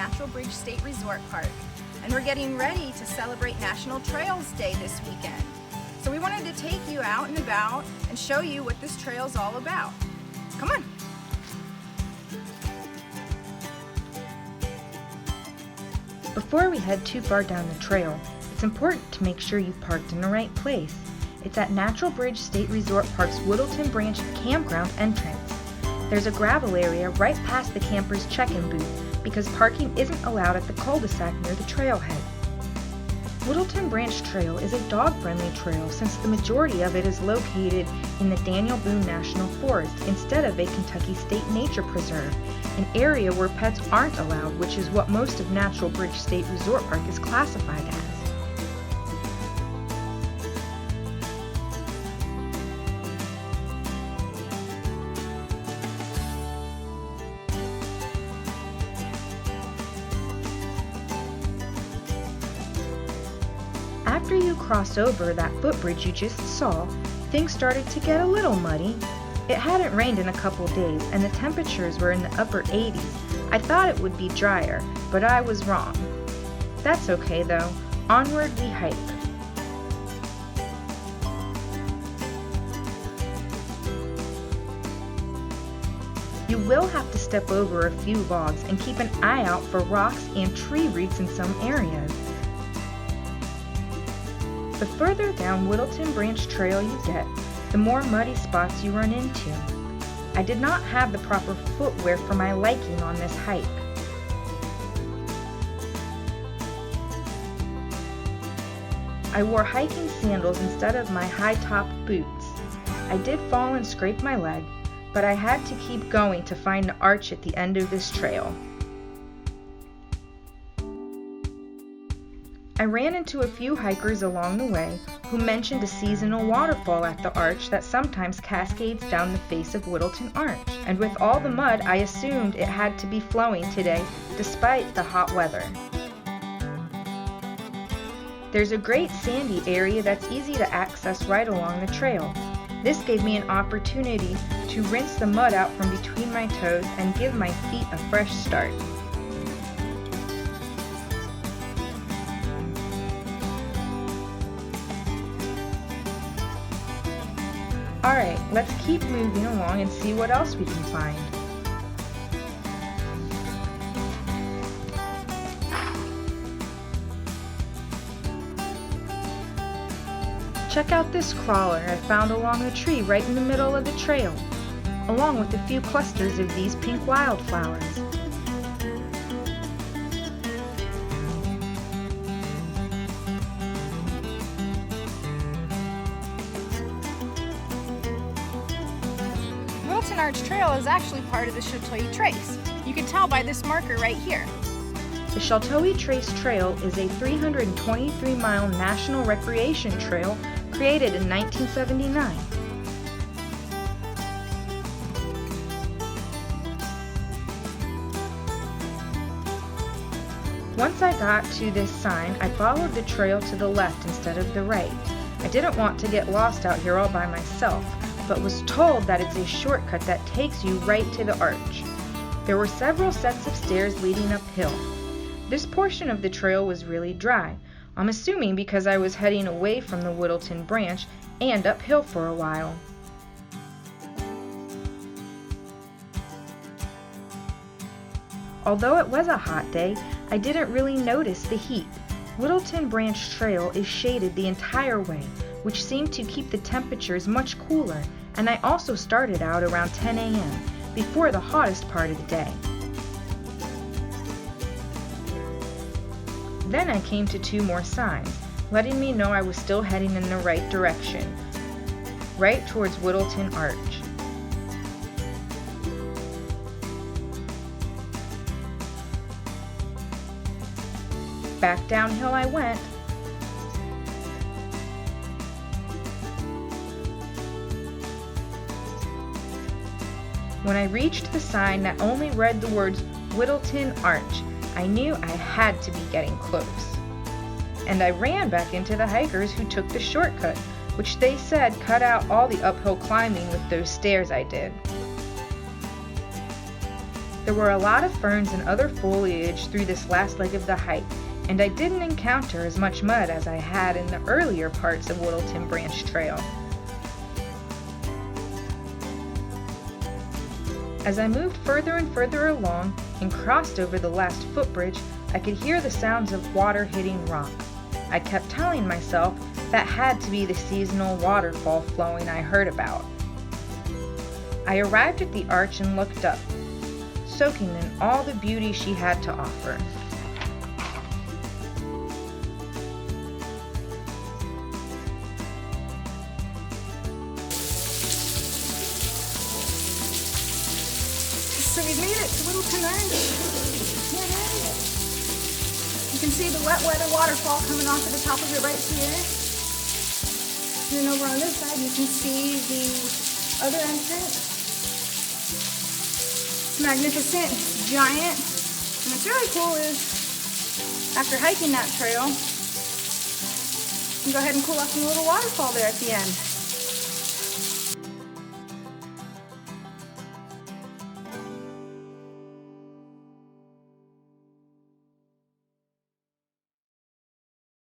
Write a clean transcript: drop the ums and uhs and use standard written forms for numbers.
Natural Bridge State Resort Park, and we're getting ready to celebrate National Trails Day this weekend. So we wanted to take you out and about and show you what this trail's all about. Come on. Before we head too far down the trail, it's important to make sure you parked in the right place. It's at Natural Bridge State Resort Park's Whittleton Branch Campground entrance. There's a gravel area right past the camper's check-in booth because parking isn't allowed at the cul-de-sac near the trailhead. Whittleton Branch Trail is a dog-friendly trail since the majority of it is located in the Daniel Boone National Forest instead of a Kentucky State Nature Preserve, an area where pets aren't allowed, which is what most of Natural Bridge State Resort Park is classified as. After you cross over that footbridge you just saw, things started to get a little muddy. It hadn't rained in a couple days and the temperatures were in the upper 80s. I thought it would be drier, but I was wrong. That's okay though. Onward we hike. You will have to step over a few logs and keep an eye out for rocks and tree roots in some areas. The further down Whittleton Branch Trail you get, the more muddy spots you run into. I did not have the proper footwear for my liking on this hike. I wore hiking sandals instead of my high-top boots. I did fall and scrape my leg, but I had to keep going to find the arch at the end of this trail. I ran into a few hikers along the way who mentioned a seasonal waterfall at the arch that sometimes cascades down the face of Whittleton Arch, and with all the mud I assumed it had to be flowing today despite the hot weather. There's a great sandy area that's easy to access right along the trail. This gave me an opportunity to rinse the mud out from between my toes and give my feet a fresh start. Alright, let's keep moving along and see what else we can find. Check out this crawler I found along a tree right in the middle of the trail, along with a few clusters of these pink wildflowers. Whittleton Arch Trail is actually part of the Chateau Trace. You can tell by this marker right here. The Chateau Trace Trail is a 323-mile national recreation trail created in 1979. Once I got to this sign, I followed the trail to the left instead of the right. I didn't want to get lost out here all by myself, but was told that it's a shortcut that takes you right to the arch. There were several sets of stairs leading uphill. This portion of the trail was really dry. I'm assuming because I was heading away from the Whittleton Branch and uphill for a while. Although it was a hot day, I didn't really notice the heat. Whittleton Branch Trail is shaded the entire way, which seemed to keep the temperatures much cooler, and I also started out around 10 a.m., before the hottest part of the day. Then I came to two more signs, letting me know I was still heading in the right direction, right towards Whittleton Arch. Back downhill I went. When I reached the sign that only read the words Whittleton Arch, I knew I had to be getting close. And I ran back into the hikers who took the shortcut, which they said cut out all the uphill climbing with those stairs I did. There were a lot of ferns and other foliage through this last leg of the hike, and I didn't encounter as much mud as I had in the earlier parts of Whittleton Branch Trail. As I moved further and further along and crossed over the last footbridge, I could hear the sounds of water hitting rock. I kept telling myself that had to be the seasonal waterfall flowing I heard about. I arrived at the arch and looked up, soaking in all the beauty she had to offer. So we've made it to Littleton Arch. Here it is. You can see the wet weather waterfall coming off of the top of it right here. And then over on this side you can see the other entrance. It's magnificent, it's giant. And what's really cool is after hiking that trail, you can go ahead and cool off in a little waterfall there at the end.